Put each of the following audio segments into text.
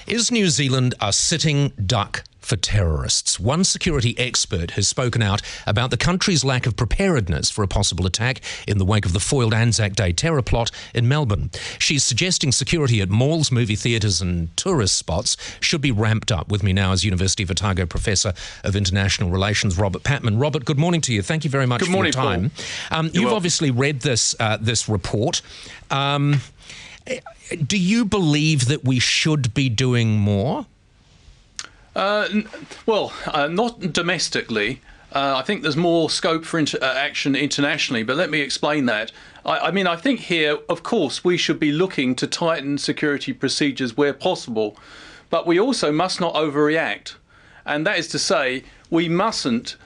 Is New Zealand a sitting duck for terrorists? One security expert has spoken out about the country's lack of preparedness for a possible attack in the wake of the foiled Anzac Day terror plot in Melbourne. She's suggesting security at malls, movie theatres and tourist spots should be ramped up. With me now is University of Otago Professor of International Relations, Robert Patman. Robert, good morning to you. Thank you very much for your time. You've obviously read this report. Do you believe that we should be doing more? Not domestically. I think there's more scope for action internationally, but let me explain that. I think here, of course, we should be looking to tighten security procedures where possible, but we also must not overreact. And that is to say, we mustn't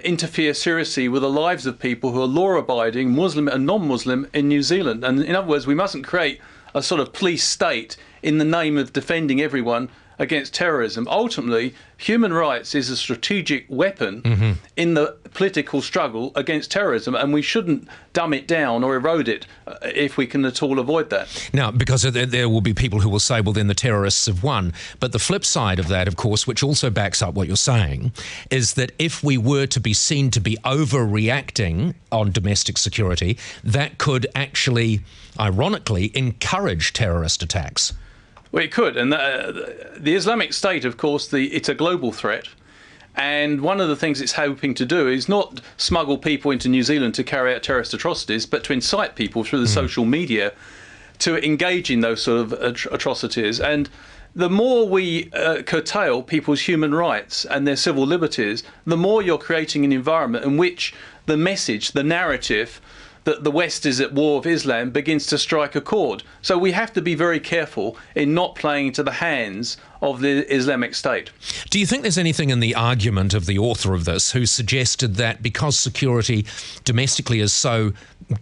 interfere seriously with the lives of people who are law-abiding, Muslim and non-Muslim, in New Zealand. And in other words, we mustn't create a sort of police state in the name of defending everyone against terrorism. Ultimately, human rights is a strategic weapon in the political struggle against terrorism, and we shouldn't dumb it down or erode it if we can at all avoid that. Now, because there will be people who will say, well, then the terrorists have won. But the flip side of that, of course, which also backs up what you're saying, is that if we were to be seen to be overreacting on domestic security, that could actually, ironically, encourage terrorist attacks. Well, it could, and the Islamic State, of course, it's a global threat, and one of the things it's hoping to do is not smuggle people into New Zealand to carry out terrorist atrocities, but to incite people through the social media to engage in those sort of atrocities. And the more we curtail people's human rights and their civil liberties, the more you're creating an environment in which the message, the narrative that the West is at war with Islam begins to strike a chord. So we have to be very careful in not playing into the hands of the Islamic State. Do you think there's anything in the argument of the author of this who suggested that because security domestically is so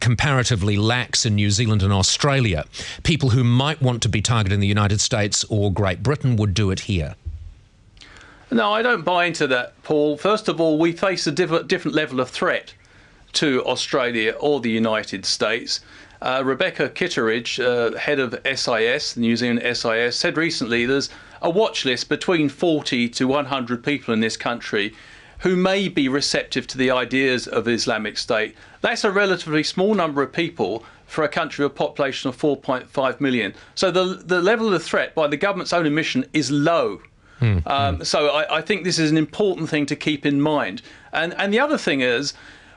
comparatively lax in New Zealand and Australia, people who might want to be targeted in the United States or Great Britain would do it here? No, I don't buy into that, Paul. First of all, we face a different level of threat to Australia or the United States. Rebecca Kitteridge, head of SIS, the New Zealand SIS, said recently there's a watch list between 40 to 100 people in this country who may be receptive to the ideas of Islamic State. That's a relatively small number of people for a country with a population of 4.5 million. So the level of the threat by the government's own admission is low. So I think this is an important thing to keep in mind. And the other thing is,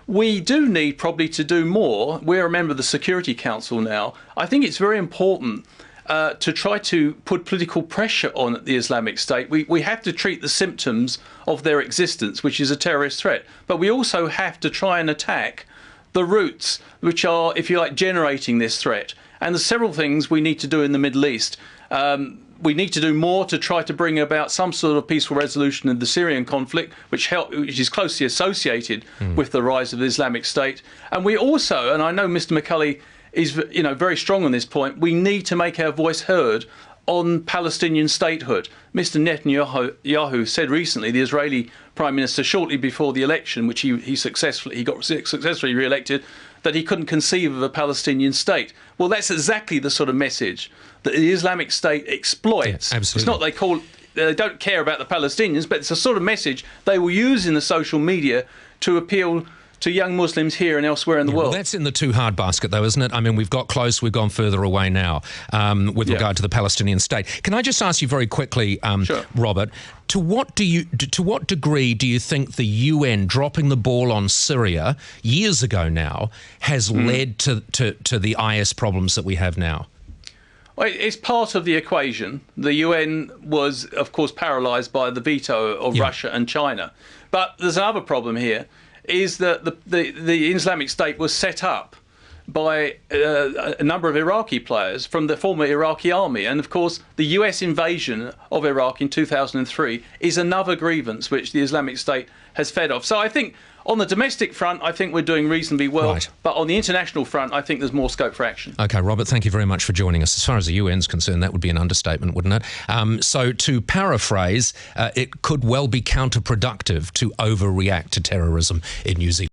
we do need probably to do more. We're a member of the Security Council now. I think it's very important to try to put political pressure on the Islamic State. We have to treat the symptoms of their existence, which is a terrorist threat. But we also have to try and attack the roots, which are, if you like, generating this threat. And there's several things we need to do in the Middle East. We need to do more to try to bring about some sort of peaceful resolution of the Syrian conflict, which is closely associated with the rise of the Islamic State. And we also, and I know Mr. McCulley is very strong on this point, we need to make our voice heard on Palestinian statehood. Mr. Netanyahu said recently, the Israeli Prime Minister, shortly before the election, which he got successfully re-elected, that he couldn't conceive of a Palestinian state. Well, that's exactly the sort of message that the Islamic State exploits. Yeah, absolutely. It's not they don't care about the Palestinians, but it's a sort of message they will use in the social media to appeal to young Muslims here and elsewhere in the world. Well, that's in the too hard basket, though, isn't it? I mean, we've got close, we've gone further away now with regard to the Palestinian state. Can I just ask you very quickly, Sure. Robert, to what degree do you think the UN dropping the ball on Syria years ago now has led to the IS problems that we have now? Well, it's part of the equation. The UN was, of course, paralysed by the veto of Russia and China. But there's another problem here, is that the Islamic State was set up by a number of Iraqi players from the former Iraqi army. And of course, the US invasion of Iraq in 2003 is another grievance which the Islamic State has fed off. So I think on the domestic front, I think we're doing reasonably well. Right. But on the international front, I think there's more scope for action. OK, Robert, thank you very much for joining us. As far as the UN's concerned, that would be an understatement, wouldn't it? So to paraphrase, it could well be counterproductive to overreact to terrorism in New Zealand.